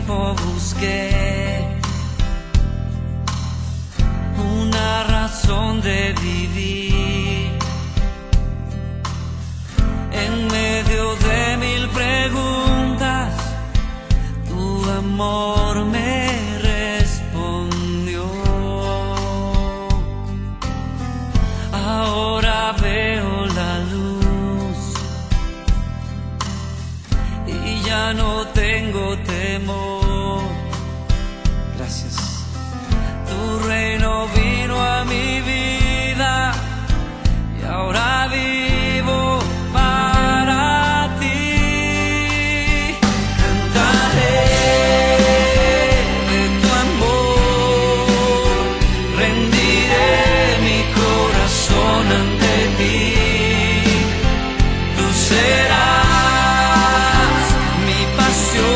tiempo busqué una razón de vivir en medio de mil preguntas. Tu amor me respondió. Ahora veo la luz y ya no tengo temor. Gracias. Tu reino vino a mi vida y ahora vivo para ti. Cantaré de tu amor, rendiré mi corazón ante ti. Tú serás mi pasión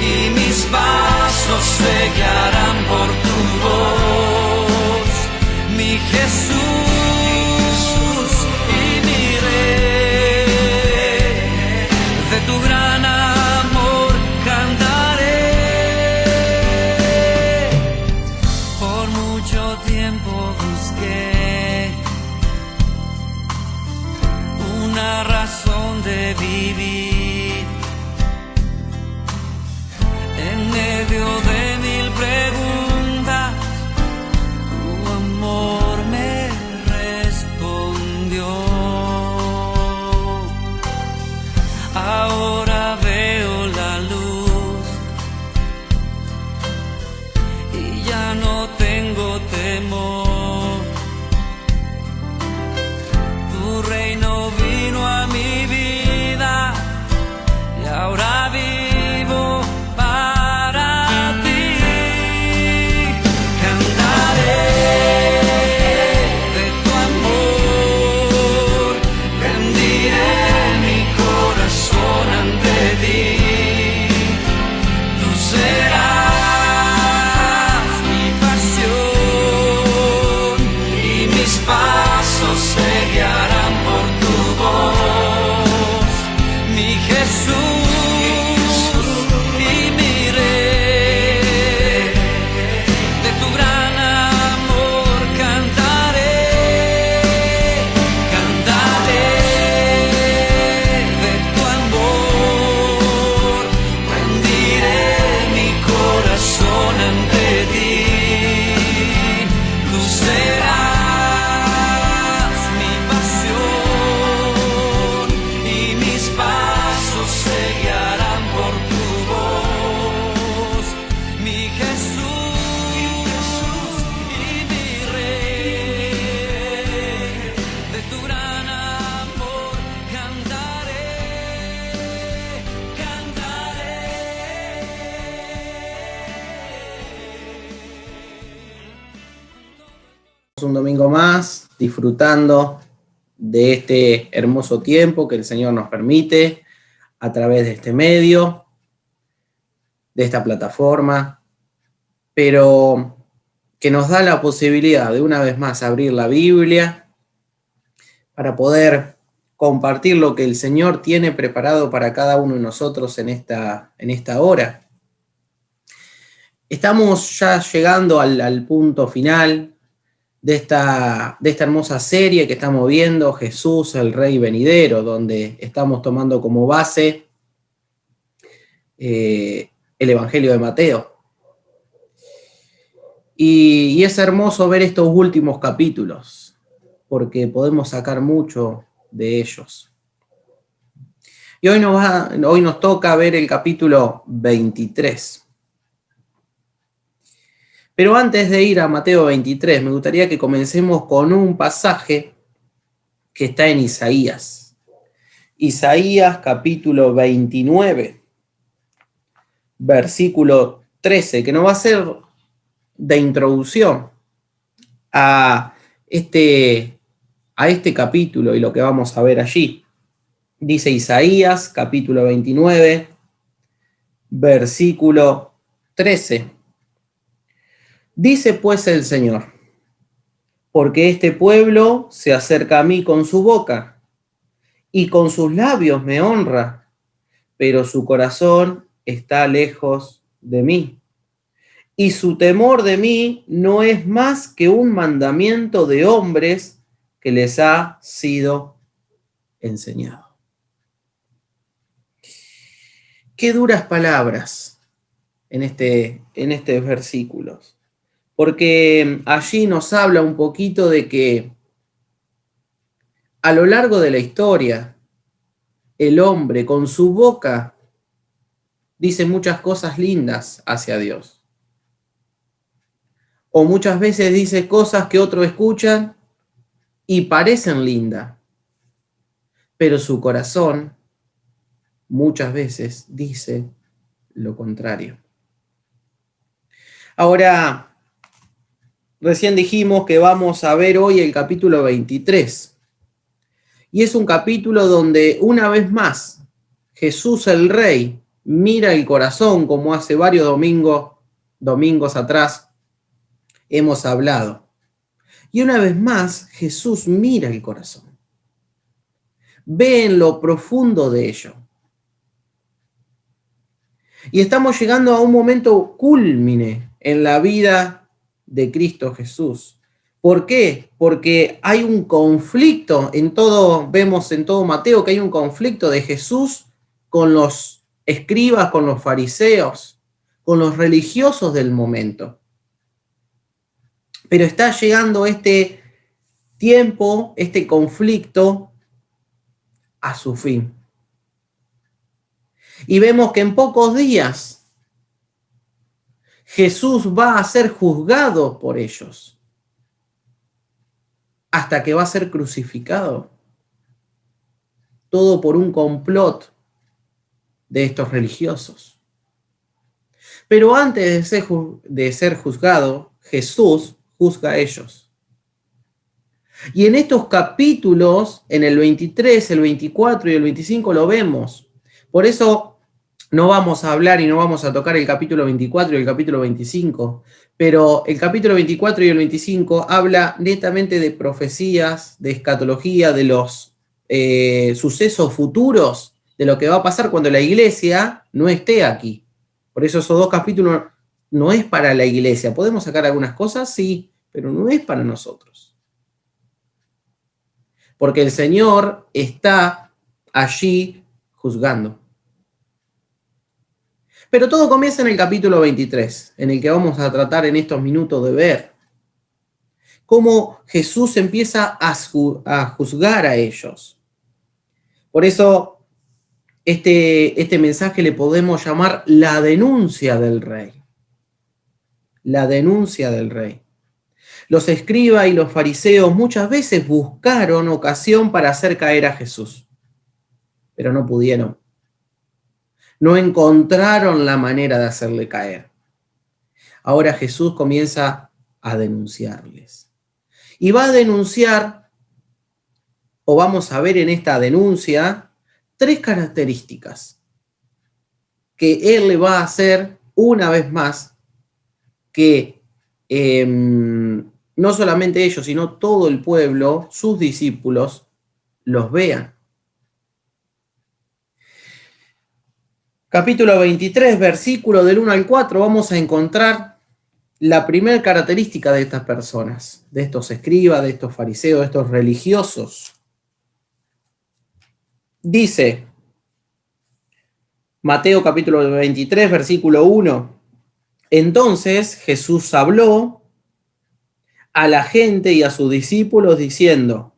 y mis pasos se guiarán por tu voz, mi Jesús y mi Rey. De tu gran amor cantaré. Por mucho tiempo busqué una razón de vivir en medio de mil preguntas. Tu amor me respondió. Ahora veo la luz y ya no tengo temor. Tu reino vino a mi vida y ahora vivo para ti. Cantaré de tu amor, rendiré mi corazón ante ti. Tú serás mi pasión y mis pasos se guiarán por tu voz, mi Jesús y mi Rey. De tu gran amor cantaré, cantaré de tu amor, rendiré mi corazón ante ti. Tú serás mi pasión y mis pasos se guiarán por tu voz, mi Jesús y mi Rey. De tu gran amor cantaré, cantaré. Un domingo más, disfrutando de este hermoso tiempo que el Señor nos permite a través de este medio, de esta plataforma, pero que nos da la posibilidad de una vez más abrir la Biblia para poder compartir lo que el Señor tiene preparado para cada uno de nosotros en esta hora. Estamos ya llegando al punto final de esta hermosa serie que estamos viendo, Jesús, el Rey venidero, donde estamos tomando como base el Evangelio de Mateo. Y es hermoso ver estos últimos capítulos, porque podemos sacar mucho de ellos. Y hoy nos toca ver el capítulo 23. Pero antes de ir a Mateo 23, me gustaría que comencemos con un pasaje que está en Isaías. Isaías capítulo 29, versículo 13, que nos va a ser de introducción a este capítulo y lo que vamos a ver allí. Dice Isaías capítulo 29, versículo 13. Dice pues el Señor: porque este pueblo se acerca a mí con su boca y con sus labios me honra, pero su corazón está lejos de mí, y su temor de mí no es más que un mandamiento de hombres que les ha sido enseñado. Qué duras palabras en estos versículos, porque allí nos habla un poquito de que a lo largo de la historia, el hombre con su boca dice muchas cosas lindas hacia Dios. O muchas veces dice cosas que otros escuchan y parecen lindas, pero su corazón muchas veces dice lo contrario. Ahora, recién dijimos que vamos a ver hoy el capítulo 23. Y es un capítulo donde una vez más Jesús el Rey mira el corazón, como hace varios domingos atrás hemos hablado. Y una vez más Jesús mira el corazón. Ve en lo profundo de ello. Y estamos llegando a un momento cúlmine en la vida de Cristo Jesús. ¿Por qué? Porque hay un conflicto vemos en todo Mateo que hay un conflicto de Jesús con los escribas, con los fariseos, con los religiosos del momento. Pero está llegando este tiempo, este conflicto a su fin. Y vemos que en pocos días Jesús va a ser juzgado por ellos, hasta que va a ser crucificado. Todo por un complot de estos religiosos. Pero antes de ser juzgado, Jesús juzga a ellos. Y en estos capítulos, en el 23, el 24 y el 25 lo vemos. Por eso no vamos a hablar y no vamos a tocar el capítulo 24 y el capítulo 25, pero el capítulo 24 y el 25 habla netamente de profecías, de escatología, de los sucesos futuros, de lo que va a pasar cuando la iglesia no esté aquí. Por eso esos dos capítulos no es para la iglesia. ¿Podemos sacar algunas cosas? Sí, pero no es para nosotros. Porque el Señor está allí juzgando. Pero todo comienza en el capítulo 23, en el que vamos a tratar en estos minutos de ver cómo Jesús empieza a juzgar a ellos. Por eso este mensaje le podemos llamar la denuncia del rey. La denuncia del rey. Los escribas y los fariseos muchas veces buscaron ocasión para hacer caer a Jesús, pero no pudieron. No encontraron la manera de hacerle caer. Ahora Jesús comienza a denunciarles. Y va a denunciar, o vamos a ver en esta denuncia, 3 características que Él le va a hacer una vez más que no solamente ellos, sino todo el pueblo, sus discípulos, los vean. Capítulo 23, versículo del 1 al 4, vamos a encontrar la primera característica de estas personas, de estos escribas, de estos fariseos, de estos religiosos. Dice Mateo capítulo 23, versículo 1, entonces Jesús habló a la gente y a sus discípulos diciendo,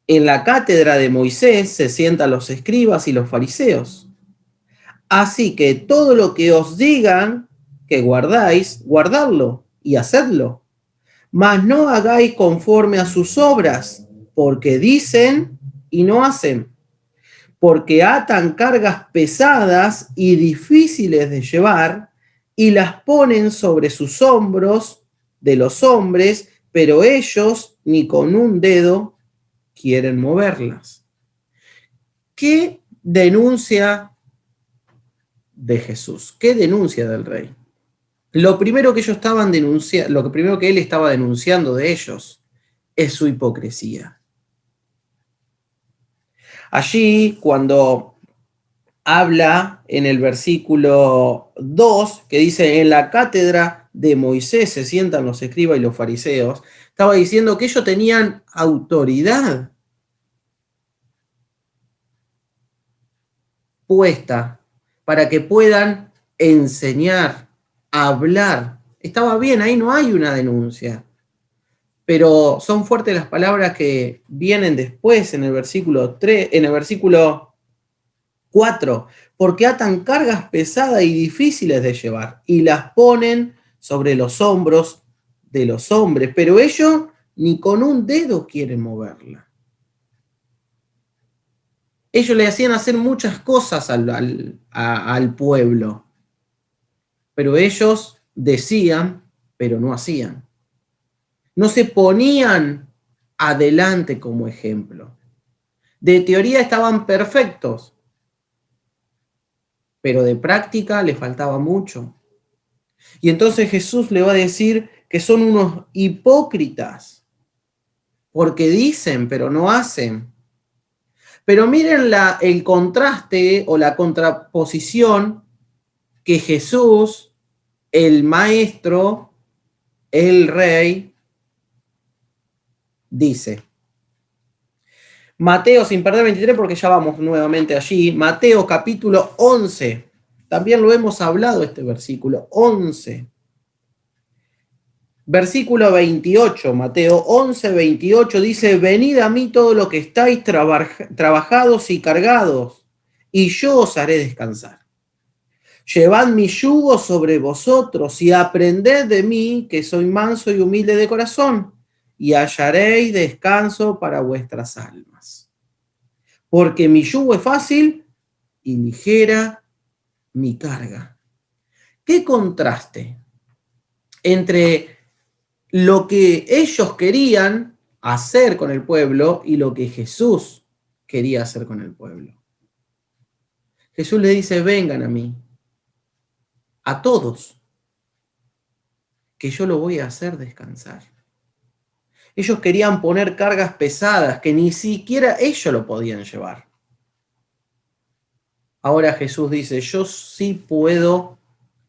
en la cátedra de Moisés se sientan los escribas y los fariseos. Así que todo lo que os digan que guardáis, guardadlo y hacedlo. Mas no hagáis conforme a sus obras, porque dicen y no hacen. Porque atan cargas pesadas y difíciles de llevar y las ponen sobre sus hombros de los hombres, pero ellos ni con un dedo quieren moverlas. ¿Qué denuncia de Jesús? ¿Qué denuncia del rey? Lo primero que ellos estaban denunciando, lo primero que él estaba denunciando de ellos es su hipocresía. Allí, cuando habla en el versículo 2, que dice, en la cátedra de Moisés se sientan los escribas y los fariseos. Estaba diciendo que ellos tenían autoridad puesta para que puedan enseñar, hablar. Estaba bien, ahí no hay una denuncia. Pero son fuertes las palabras que vienen después en el versículo 3, en el versículo 4, porque atan cargas pesadas y difíciles de llevar y las ponen sobre los hombros de los hombres, pero ellos ni con un dedo quieren moverla. Ellos le hacían hacer muchas cosas al pueblo, pero ellos decían, pero no hacían. No se ponían adelante como ejemplo. De teoría estaban perfectos, pero de práctica le faltaba mucho. Y entonces Jesús le va a decir que son unos hipócritas, porque dicen, pero no hacen. Pero miren el contraste o la contraposición que Jesús, el maestro, el rey, dice. Mateo, sin perder 23, porque ya vamos nuevamente allí. Mateo capítulo 11. También lo hemos hablado este versículo. 11. Versículo 28, Mateo 11, 28 dice, venid a mí todos los que estáis trabajados y cargados, y yo os haré descansar. Llevad mi yugo sobre vosotros y aprended de mí, que soy manso y humilde de corazón, y hallaréis descanso para vuestras almas. Porque mi yugo es fácil y ligera mi carga. ¿Qué contraste entre lo que ellos querían hacer con el pueblo y lo que Jesús quería hacer con el pueblo? Jesús le dice, vengan a mí, a todos, que yo lo voy a hacer descansar. Ellos querían poner cargas pesadas que ni siquiera ellos lo podían llevar. Ahora Jesús dice, yo sí puedo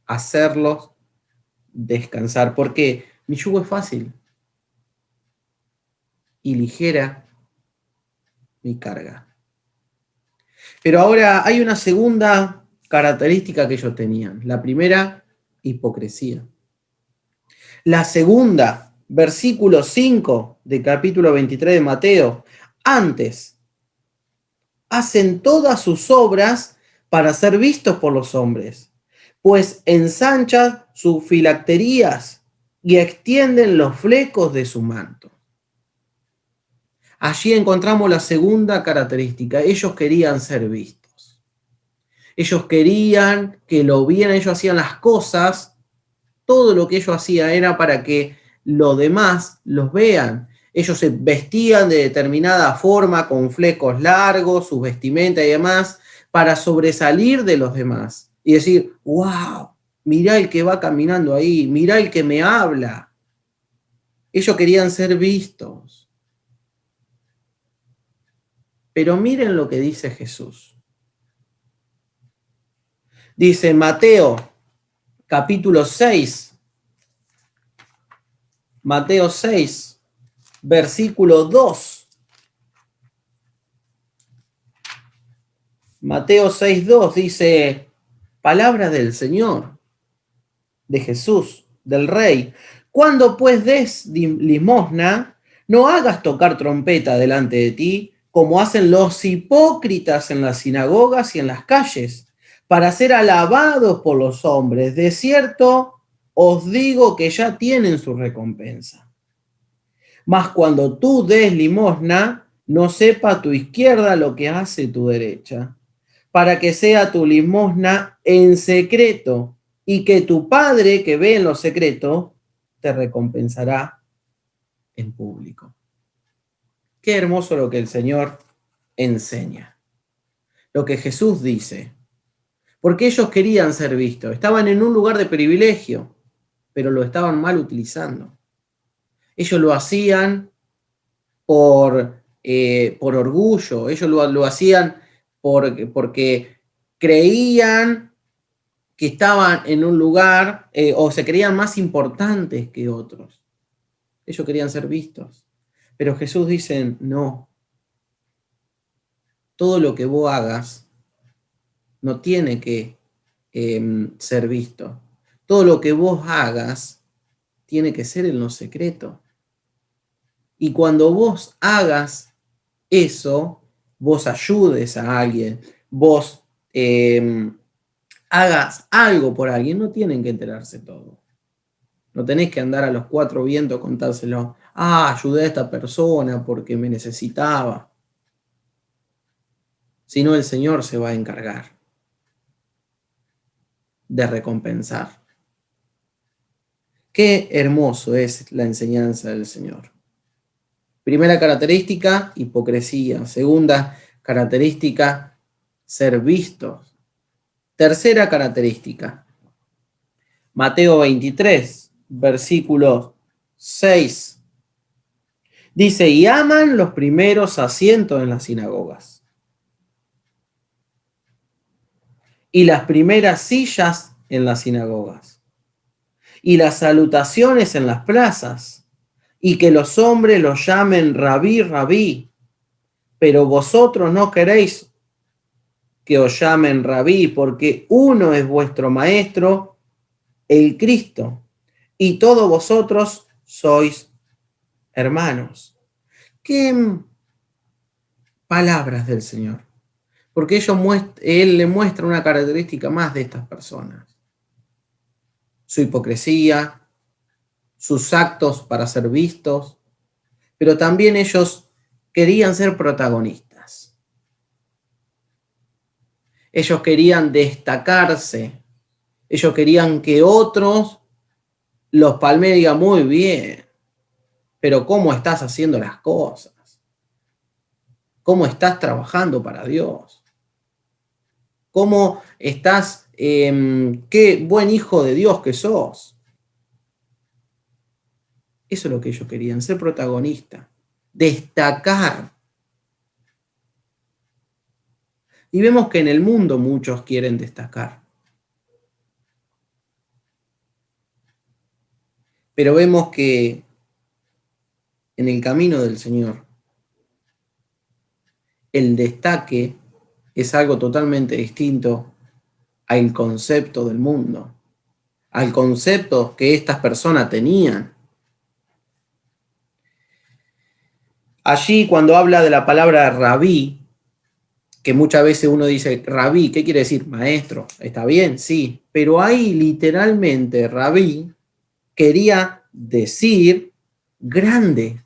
hacerlos descansar, porque mi yugo es fácil y ligera mi carga. Pero ahora hay una segunda característica que ellos tenían. La primera, hipocresía. La segunda, versículo 5 del capítulo 23 de Mateo, antes hacen todas sus obras para ser vistos por los hombres, pues ensanchan sus filacterías y extienden los flecos de su manto. Allí encontramos la segunda característica. Ellos querían ser vistos. Ellos querían que lo vieran, ellos hacían las cosas, todo lo que ellos hacían era para que los demás los vean. Ellos se vestían de determinada forma, con flecos largos, sus vestimentas y demás, para sobresalir de los demás. Y decir, wow, mirá el que va caminando ahí, mirá el que me habla. Ellos querían ser vistos. Pero miren lo que dice Jesús. Dice Mateo, capítulo 6. Mateo 6, versículo 2. Mateo 6:2 dice, palabra del Señor, de Jesús, del Rey. Cuando pues des limosna, no hagas tocar trompeta delante de ti, como hacen los hipócritas en las sinagogas y en las calles, para ser alabados por los hombres. De cierto, os digo que ya tienen su recompensa. Mas cuando tú des limosna, no sepa tu izquierda lo que hace tu derecha, para que sea tu limosna en secreto, y que tu Padre que ve en lo secreto te recompensará en público. Qué hermoso lo que el Señor enseña, lo que Jesús dice, porque ellos querían ser vistos, estaban en un lugar de privilegio, pero lo estaban mal utilizando. Ellos lo hacían por orgullo, ellos lo hacían porque creían que estaban en un lugar o se creían más importantes que otros. Ellos querían ser vistos. Pero Jesús dice, no, todo lo que vos hagas no tiene que ser visto. Todo lo que vos hagas tiene que ser en lo secreto. Y cuando vos hagas eso, vos ayudes a alguien, vos hagas algo por alguien, no tienen que enterarse todo. No tenés que andar a los cuatro vientos contárselo. Ayudé a esta persona porque me necesitaba. Sino el Señor se va a encargar de recompensar. Qué hermoso es la enseñanza del Señor. Primera característica, hipocresía. Segunda característica, ser vistos. Tercera característica, Mateo 23, versículo 6. Dice, y aman los primeros asientos en las sinagogas y las primeras sillas en las sinagogas y las salutaciones en las plazas y que los hombres los llamen rabí, rabí, pero vosotros no queréis que os llamen rabí, porque uno es vuestro maestro, el Cristo, y todos vosotros sois hermanos. ¿Qué palabras del Señor? Porque Él le muestra una característica más de estas personas. Su hipocresía, sus actos para ser vistos, pero también ellos querían ser protagonistas. Ellos querían destacarse. Ellos querían que otros los palmen y digan, muy bien, pero ¿cómo estás haciendo las cosas? ¿Cómo estás trabajando para Dios? ¿Cómo estás? Qué buen hijo de Dios que sos. Eso es lo que ellos querían, ser protagonistas, destacar. Y vemos que en el mundo muchos quieren destacar. Pero vemos que en el camino del Señor, el destaque es algo totalmente distinto al concepto del mundo, al concepto que estas personas tenían. Allí, cuando habla de la palabra rabí, que muchas veces uno dice, rabí, ¿qué quiere decir? Maestro, ¿está bien? Sí, pero ahí literalmente rabí quería decir grande,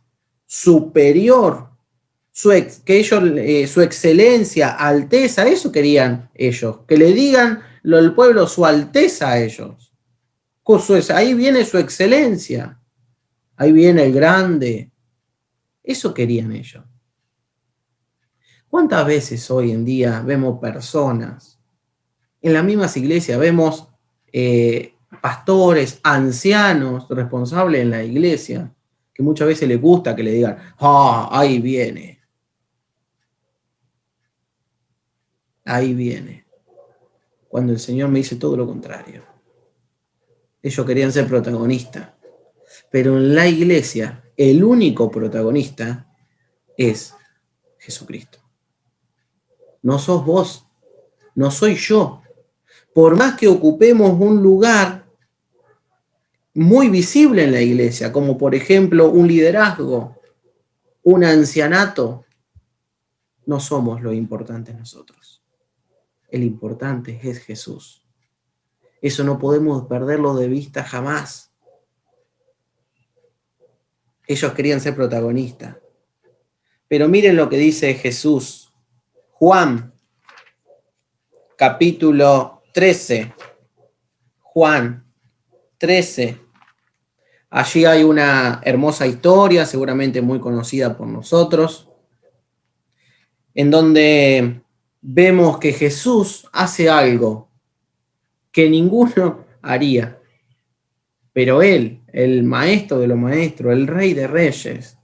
superior, su excelencia, alteza, eso querían ellos, que le digan el pueblo su alteza a ellos. Ahí viene su excelencia, ahí viene el grande, eso querían ellos. ¿Cuántas veces hoy en día vemos personas, en las mismas iglesias, vemos pastores, ancianos, responsables en la iglesia, que muchas veces les gusta que le digan, ahí viene. Ahí viene. Cuando el Señor me dice todo lo contrario. Ellos querían ser protagonistas. Pero en la iglesia, el único protagonista es Jesucristo. No sos vos, no soy yo. Por más que ocupemos un lugar muy visible en la iglesia, como por ejemplo un liderazgo, un ancianato, no somos lo importante nosotros. El importante es Jesús. Eso no podemos perderlo de vista jamás. Ellos querían ser protagonistas. Pero miren lo que dice Jesús. Juan, capítulo 13. Juan 13. Allí hay una hermosa historia, seguramente muy conocida por nosotros, en donde vemos que Jesús hace algo que ninguno haría. Pero Él, el maestro de los maestros, el rey de reyes,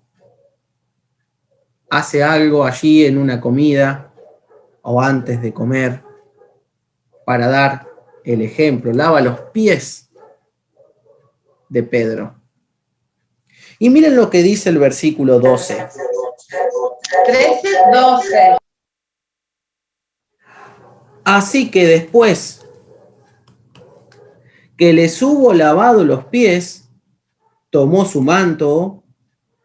hace algo allí en una comida o antes de comer. para dar el ejemplo, lava los pies de Pedro. Y miren lo que dice el versículo 12. 13, 12. Así que después que les hubo lavado los pies, tomó su manto,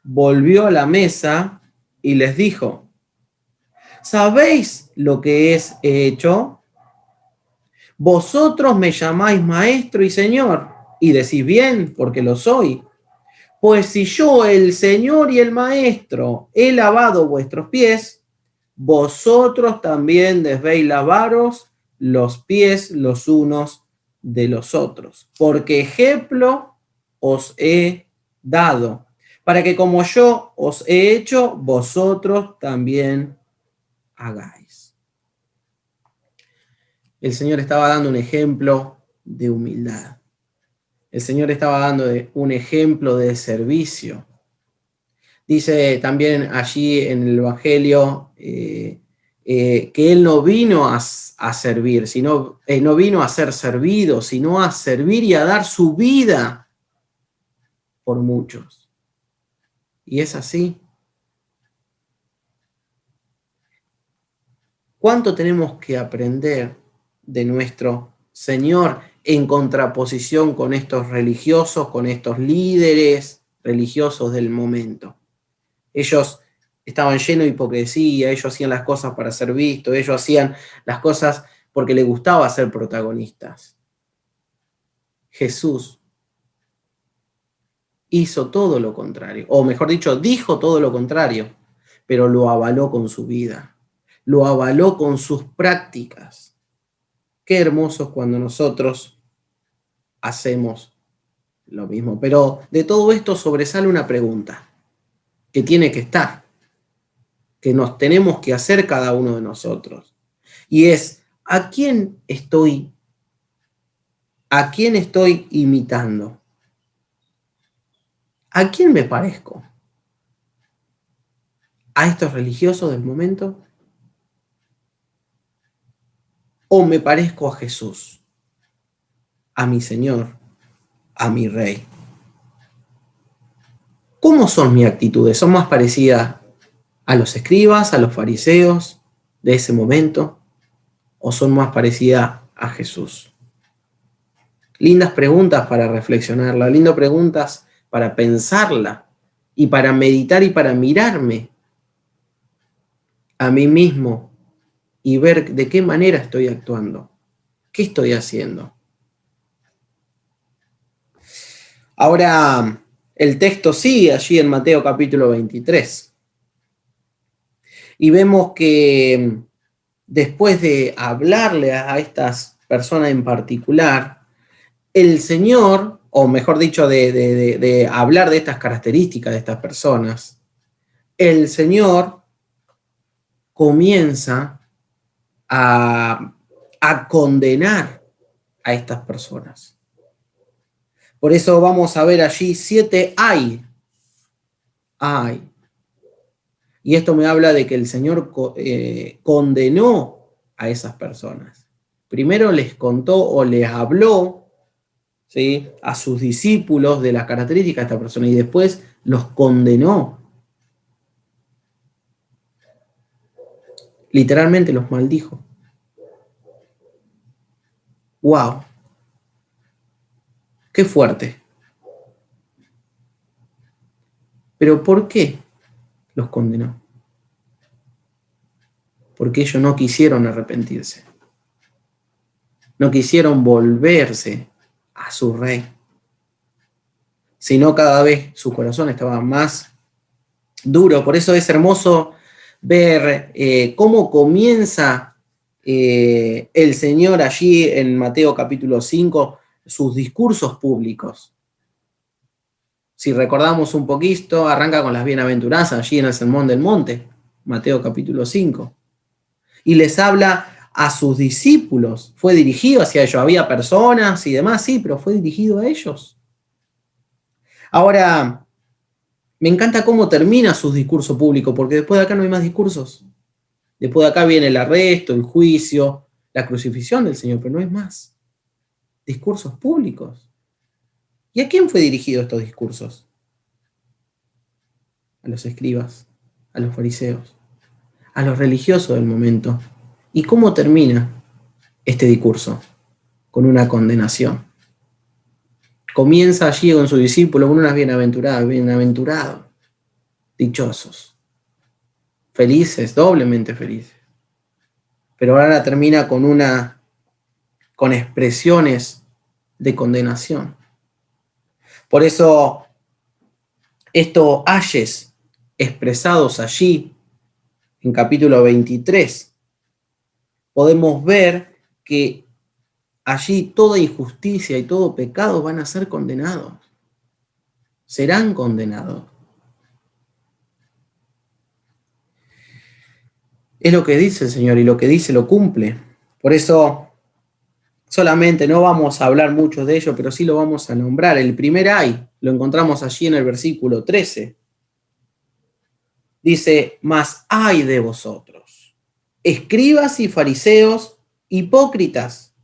volvió a la mesa y les dijo: ¿sabéis lo que he hecho? Vosotros me llamáis maestro y señor, y decís bien, porque lo soy. Pues si yo, el Señor y el Maestro, he lavado vuestros pies, vosotros también debéis lavaros los pies los unos de los otros. Porque ejemplo os he dado, para que como yo os he hecho, vosotros también hagáis. El Señor estaba dando un ejemplo de humildad. El Señor estaba dando un ejemplo de servicio. Dice también allí en el Evangelio que Él no vino a servir, sino no vino a ser servido, sino a servir y a dar su vida por muchos. Y es así. ¿Cuánto tenemos que aprender de nuestro Señor en contraposición con estos religiosos, con estos líderes religiosos del momento? Ellos estaban llenos de hipocresía, ellos hacían las cosas para ser vistos, ellos hacían las cosas porque les gustaba ser protagonistas. Jesús hizo todo lo contrario, o mejor dicho, dijo todo lo contrario, pero lo avaló con su vida, lo avaló con sus prácticas. Qué hermoso cuando nosotros hacemos lo mismo. Pero de todo esto sobresale una pregunta que tiene que estar, que nos tenemos que hacer cada uno de nosotros. Y es, ¿a quién estoy imitando? ¿A quién me parezco? ¿A estos religiosos del momento? ¿O me parezco a Jesús, a mi Señor, a mi Rey? ¿Cómo son mis actitudes? ¿Son más parecidas a los escribas, a los fariseos de ese momento? ¿O son más parecidas a Jesús? Lindas preguntas para reflexionarla, lindas preguntas para pensarla y para meditar y para mirarme a mí mismo y ver de qué manera estoy actuando, qué estoy haciendo. Ahora, el texto sigue allí en Mateo capítulo 23. Y vemos que después de hablarle a estas personas en particular, el Señor, o mejor dicho, de hablar de estas características de estas personas, el Señor comienza a condenar a estas personas. Por eso vamos a ver allí 7 ay. Y esto me habla de que el Señor condenó a esas personas. Primero les contó o les habló, ¿sí?, a sus discípulos de las características de esta persona y después los condenó. Literalmente los maldijo. ¡Wow! ¡Qué fuerte! ¿Pero por qué los condenó? Porque ellos no quisieron arrepentirse. No quisieron volverse a su Rey. Sino cada vez su corazón estaba más duro. Por eso es hermoso ver cómo comienza el Señor allí en Mateo capítulo 5 sus discursos públicos. Si recordamos un poquito, arranca con las bienaventuranzas allí en el Sermón del Monte, Mateo capítulo 5. Y les habla a sus discípulos. Fue dirigido hacia ellos. Había personas y demás, sí, pero fue dirigido a ellos. Ahora, me encanta cómo termina su discurso público, porque después de acá no hay más discursos. Después de acá viene el arresto, el juicio, la crucifixión del Señor, pero no es más. Discursos públicos. ¿Y a quién fue dirigido estos discursos? A los escribas, a los fariseos, a los religiosos del momento. ¿Y cómo termina este discurso? Con una condenación. Comienza allí con su discípulo con unas bienaventurados, dichosos, felices, doblemente felices. Pero ahora termina con expresiones de condenación. Por eso, estos ayes expresados allí, en capítulo 23, podemos ver que allí toda injusticia y todo pecado van a ser condenados. Serán condenados. Es lo que dice el Señor y lo que dice lo cumple. Por eso solamente no vamos a hablar mucho de ello, pero sí lo vamos a nombrar. El primer ay lo encontramos allí en el versículo 13. Dice, mas ay de vosotros, escribas y fariseos, hipócritas,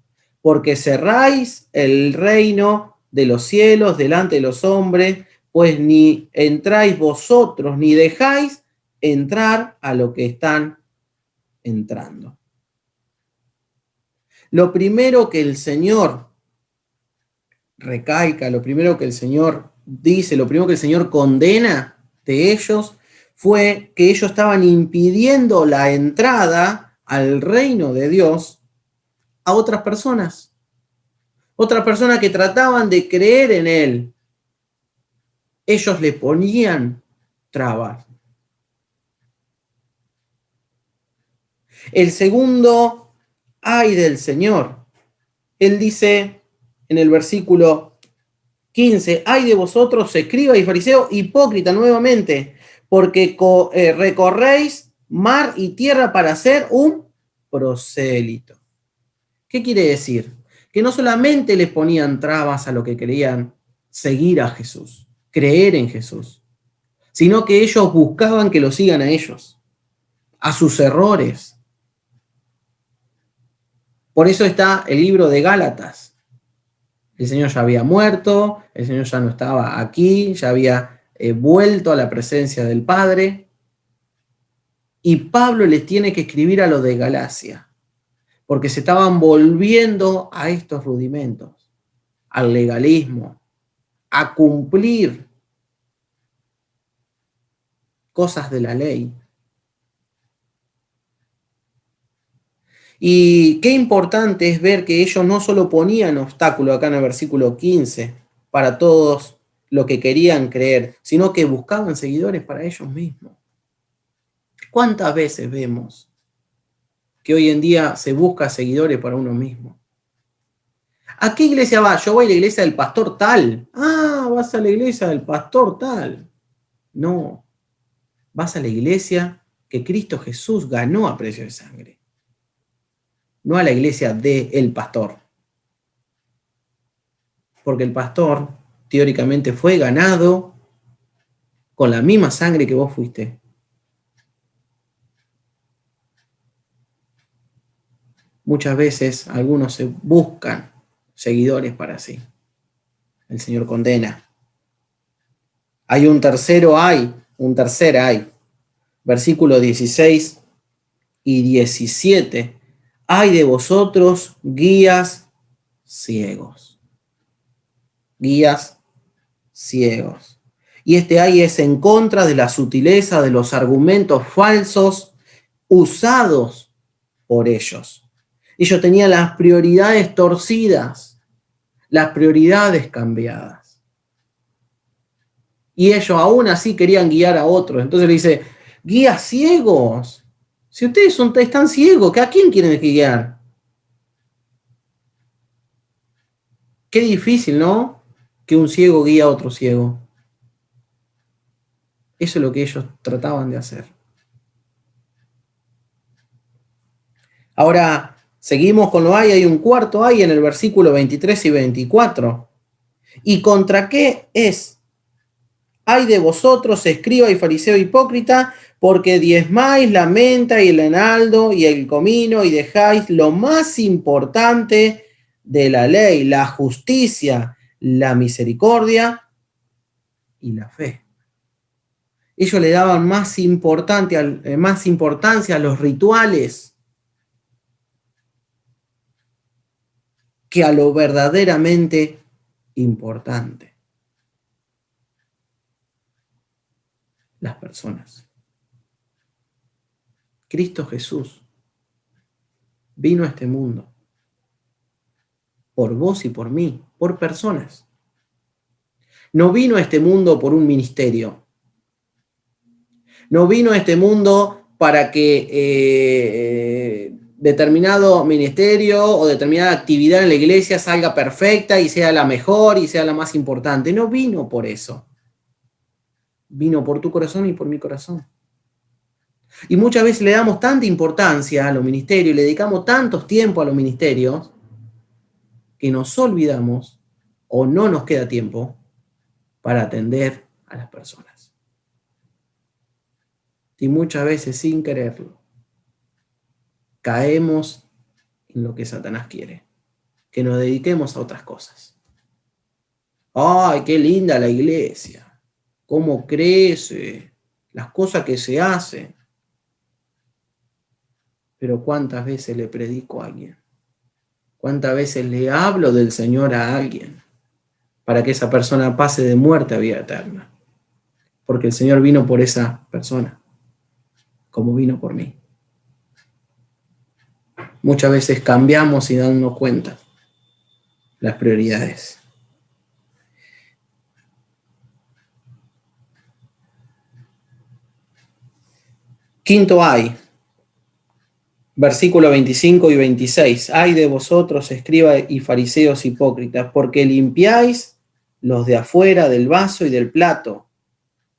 porque cerráis el reino de los cielos delante de los hombres, pues ni entráis vosotros, ni dejáis entrar a lo que están entrando. Lo primero que el Señor recalca, lo primero que el Señor dice, lo primero que el Señor condena de ellos fue que ellos estaban impidiendo la entrada al reino de Dios a otras personas que trataban de creer en Él. Ellos le ponían trabas. El segundo ay del Señor. Él dice en el versículo 15, ay de vosotros, escribas y fariseos, hipócrita nuevamente, porque recorréis mar y tierra para ser un prosélito. ¿Qué quiere decir? Que no solamente les ponían trabas a lo que querían seguir a Jesús, creer en Jesús, sino que ellos buscaban que lo sigan a ellos, a sus errores. Por eso está el libro de Gálatas. El Señor ya había muerto, el Señor ya no estaba aquí, ya había vuelto a la presencia del Padre. Y Pablo les tiene que escribir a los de Galacia, porque se estaban volviendo a estos rudimentos, al legalismo, a cumplir cosas de la ley. Y qué importante es ver que ellos no solo ponían obstáculo acá en el versículo 15 para todos lo que querían creer, sino que buscaban seguidores para ellos mismos. ¿Cuántas veces vemos que hoy en día se busca seguidores para uno mismo? ¿A qué iglesia vas? Yo voy a la iglesia del pastor tal. Ah, vas a la iglesia del pastor tal. No, vas a la iglesia que Cristo Jesús ganó a precio de sangre. No a la iglesia del pastor. Porque el pastor, teóricamente, fue ganado con la misma sangre que vos fuiste. Muchas veces algunos se buscan seguidores para sí. El Señor condena. Hay un tercer ay. Versículo 16 y 17. Ay de vosotros, guías ciegos. Guías ciegos. Y este ay es en contra de la sutileza de los argumentos falsos usados por ellos. Ellos tenían las prioridades torcidas, las prioridades cambiadas. Y ellos aún así querían guiar a otros. Entonces le dice, guías ciegos. Si ustedes están ciegos, ¿a quién quieren guiar? Qué difícil, ¿no? Que un ciego guíe a otro ciego. Eso es lo que ellos trataban de hacer. Ahora, seguimos con lo hay un cuarto hay en el versículo 23 y 24. ¿Y contra qué es Ay de vosotros, escriba y fariseo hipócrita, porque diezmáis la menta y el enaldo y el comino y dejáis lo más importante de la ley, la justicia, la misericordia y la fe. Ellos le daban más importancia a los rituales que a lo verdaderamente importante. Las personas. Cristo Jesús vino a este mundo por vos y por mí, por personas. No vino a este mundo por un ministerio. No vino a este mundo para que determinado ministerio o determinada actividad en la iglesia salga perfecta y sea la mejor y sea la más importante. No vino por eso. Vino por tu corazón y por mi corazón. Y muchas veces le damos tanta importancia a los ministerios, le dedicamos tanto tiempo a los ministerios, que nos olvidamos o no nos queda tiempo para atender a las personas. Y muchas veces sin quererlo, caemos en lo que Satanás quiere, que nos dediquemos a otras cosas. ¡Ay, qué linda la iglesia! ¿Cómo crece? Las cosas que se hacen. Pero ¿cuántas veces le predico a alguien? ¿Cuántas veces le hablo del Señor a alguien para que esa persona pase de muerte a vida eterna? Porque el Señor vino por esa persona, como vino por mí. Muchas veces cambiamos sin darnos cuenta las prioridades. Quinto ay, versículo 25 y 26. Ay de vosotros, escribas y fariseos hipócritas, porque limpiáis los de afuera del vaso y del plato,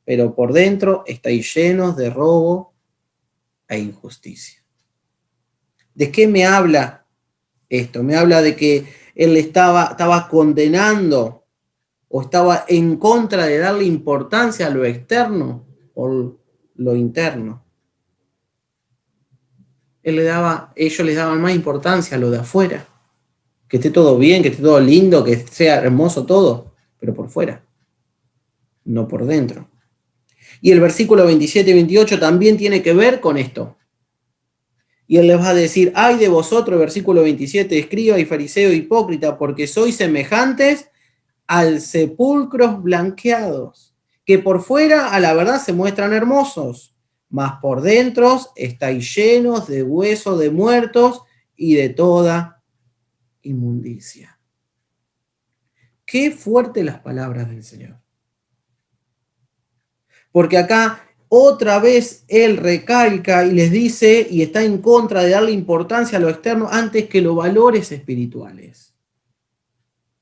pero por dentro estáis llenos de robo e injusticia. ¿De qué me habla esto? Me habla de que él estaba condenando o estaba en contra de darle importancia a lo externo o lo interno. Ellos les daban más importancia a lo de afuera. Que esté todo bien, que esté todo lindo, que sea hermoso todo, pero por fuera, no por dentro. Y el versículo 27 y 28 también tiene que ver con esto. Y él les va a decir, ay de vosotros, versículo 27, escriba y fariseo hipócrita, porque sois semejantes al sepulcros blanqueados, que por fuera a la verdad se muestran hermosos, mas por dentro estáis llenos de huesos de muertos y de toda inmundicia. Qué fuertes las palabras del Señor. Porque acá otra vez él recalca y les dice y está en contra de darle importancia a lo externo antes que los valores espirituales.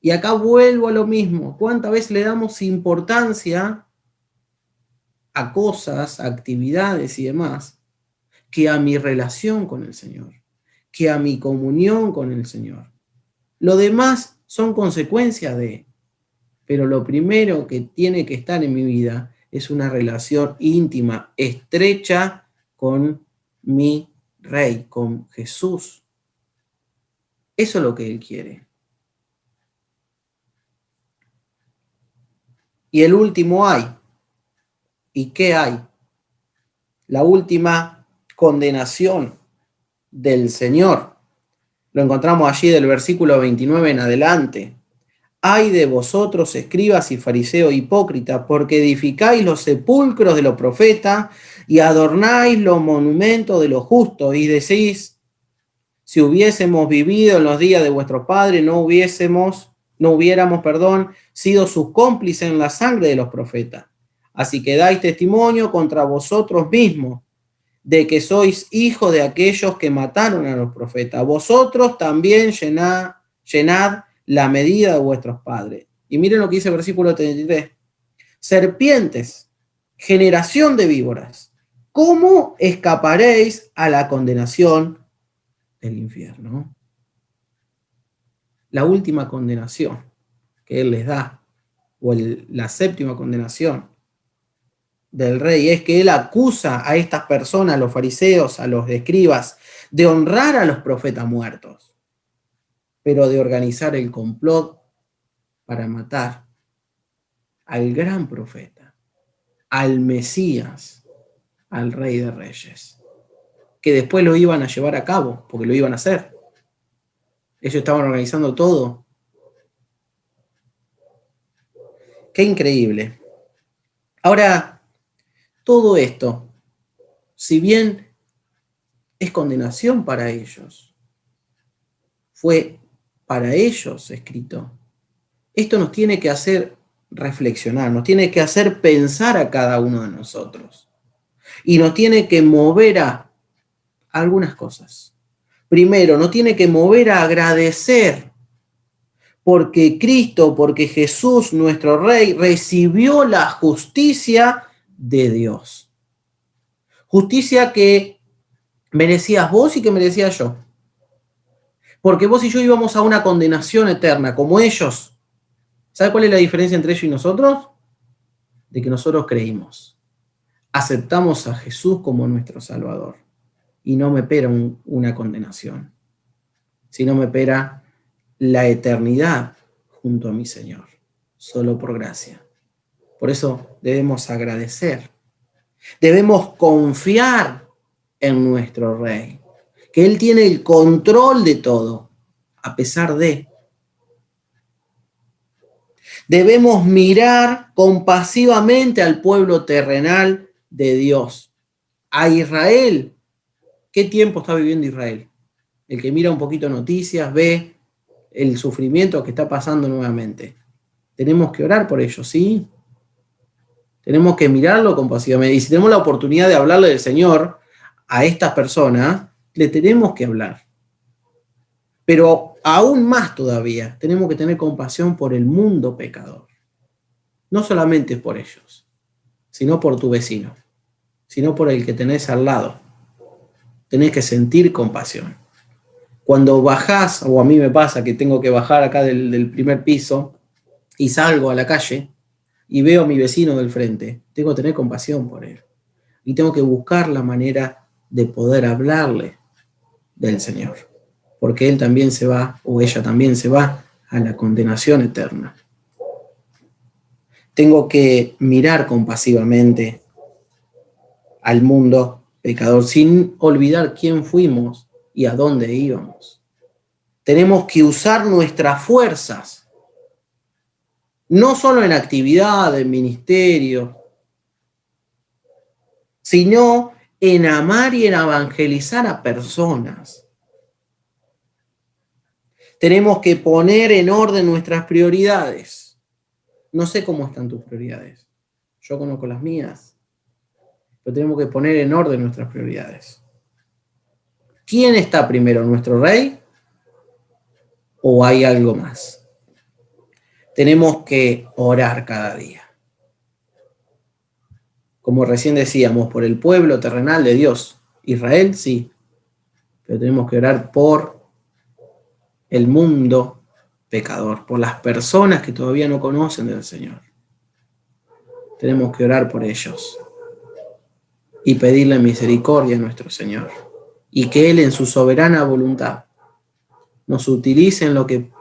Y acá vuelvo a lo mismo. ¿Cuántas veces le damos importancia a cosas, a actividades y demás, que a mi relación con el Señor, que a mi comunión con el Señor? Lo demás son consecuencias de, pero lo primero que tiene que estar en mi vida es una relación íntima, estrecha con mi Rey, con Jesús. Eso es lo que Él quiere. Y el último hay. ¿Y qué hay? La última condenación del Señor. Lo encontramos allí del versículo 29 en adelante. Ay de vosotros, escribas y fariseos hipócritas, porque edificáis los sepulcros de los profetas y adornáis los monumentos de los justos, y decís, si hubiésemos vivido en los días de vuestros padres, no hubiéramos, sido sus cómplices en la sangre de los profetas. Así que dais testimonio contra vosotros mismos de que sois hijos de aquellos que mataron a los profetas. Vosotros también llenad la medida de vuestros padres. Y miren lo que dice el versículo 33. Serpientes, generación de víboras, ¿cómo escaparéis a la condenación del infierno? La última condenación que Él les da, o la séptima condenación, del rey es que él acusa a estas personas, a los fariseos, a los escribas, de honrar a los profetas muertos, pero de organizar el complot para matar al gran profeta, al Mesías, al Rey de Reyes, que después lo iban a llevar a cabo, porque lo iban a hacer. Ellos estaban organizando todo. Qué increíble. Ahora, todo esto, si bien es condenación para ellos, fue para ellos escrito. Esto nos tiene que hacer reflexionar, nos tiene que hacer pensar a cada uno de nosotros. Y nos tiene que mover a algunas cosas. Primero, nos tiene que mover a agradecer porque Cristo, porque Jesús, nuestro Rey, recibió la justicia de Dios. Justicia que merecías vos y que merecía yo. Porque vos y yo íbamos a una condenación eterna, como ellos. ¿Sabe cuál es la diferencia entre ellos y nosotros? De que nosotros creímos. Aceptamos a Jesús como nuestro Salvador. Y no me espera una condenación, sino me espera la eternidad junto a mi Señor, solo por gracia. Por eso debemos agradecer. Debemos confiar en nuestro Rey, que Él tiene el control de todo, a pesar de. Debemos mirar compasivamente al pueblo terrenal de Dios, a Israel. ¿Qué tiempo está viviendo Israel? El que mira un poquito noticias ve el sufrimiento que está pasando nuevamente. Tenemos que orar por ellos, ¿sí? Tenemos que mirarlo compasivamente. Y si tenemos la oportunidad de hablarle del Señor a estas personas, le tenemos que hablar. Pero aún más todavía, tenemos que tener compasión por el mundo pecador. No solamente por ellos, sino por tu vecino, sino por el que tenés al lado. Tenés que sentir compasión. Cuando bajás, o a mí me pasa que tengo que bajar acá del primer piso y salgo a la calle y veo a mi vecino del frente, tengo que tener compasión por él. Y tengo que buscar la manera de poder hablarle del Señor. Porque él también se va, o ella también se va, a la condenación eterna. Tengo que mirar compasivamente al mundo pecador, sin olvidar quién fuimos y a dónde íbamos. Tenemos que usar nuestras fuerzas, no solo en actividad, en ministerio, sino en amar y en evangelizar a personas. Tenemos que poner en orden nuestras prioridades. No sé cómo están tus prioridades. Yo conozco las mías. Pero tenemos que poner en orden nuestras prioridades. ¿Quién está primero, nuestro Rey? ¿O hay algo más? Tenemos que orar cada día. Como recién decíamos, por el pueblo terrenal de Dios. Israel, sí. Pero tenemos que orar por el mundo pecador, por las personas que todavía no conocen del Señor. Tenemos que orar por ellos y pedirle misericordia a nuestro Señor, y que Él en su soberana voluntad nos utilice en lo que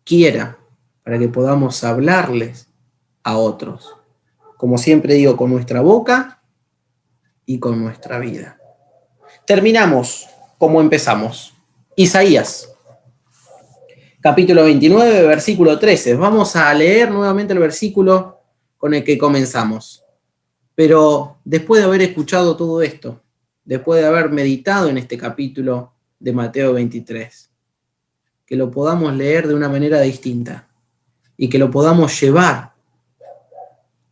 quiera para que podamos hablarles a otros, como siempre digo, con nuestra boca y con nuestra vida. Terminamos como empezamos. Isaías, capítulo 29, versículo 13. Vamos a leer nuevamente el versículo con el que comenzamos. Pero después de haber escuchado todo esto, después de haber meditado en este capítulo de Mateo 23, que lo podamos leer de una manera distinta y que lo podamos llevar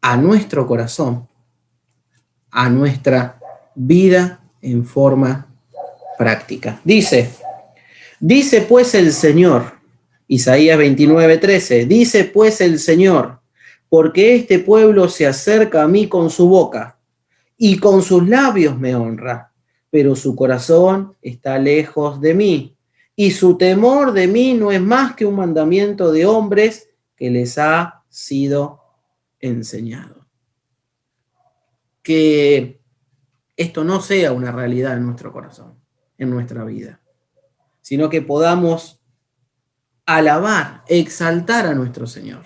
a nuestro corazón, a nuestra vida en forma práctica. Dice pues el Señor, Isaías 29:13, dice pues el Señor, porque este pueblo se acerca a mí con su boca y con sus labios me honra, pero su corazón está lejos de mí y su temor de mí no es más que un mandamiento de hombres que les ha sido enseñado. que esto no sea una realidad en nuestro corazón, en nuestra vida, sino que podamos alabar, exaltar a nuestro Señor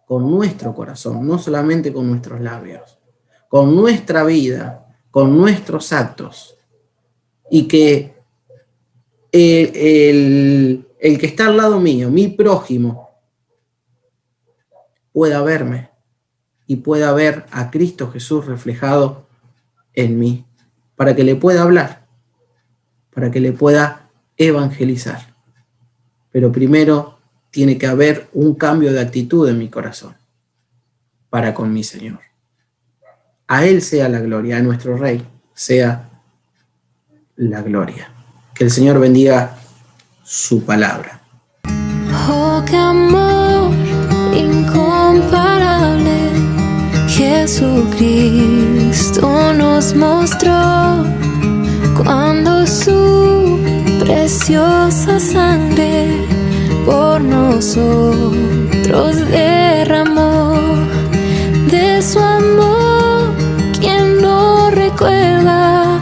con nuestro corazón, no solamente con nuestros labios, con nuestra vida, con nuestros actos, y que el que está al lado mío, mi prójimo, pueda verme y pueda ver a Cristo Jesús reflejado en mí, para que le pueda hablar, para que le pueda evangelizar. Pero primero tiene que haber un cambio de actitud en mi corazón para con mi Señor. A Él sea la gloria, a nuestro Rey sea la gloria. Que el Señor bendiga su palabra. Oh, qué amor incomparable, Jesucristo nos mostró cuando su preciosa sangre por nosotros derramó. De su amor, ¿quién no recuerda?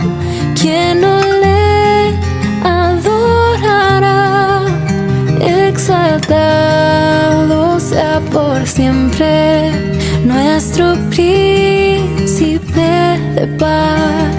¿Quién no le adorará? Exaltado sea por siempre nuestro príncipe de paz.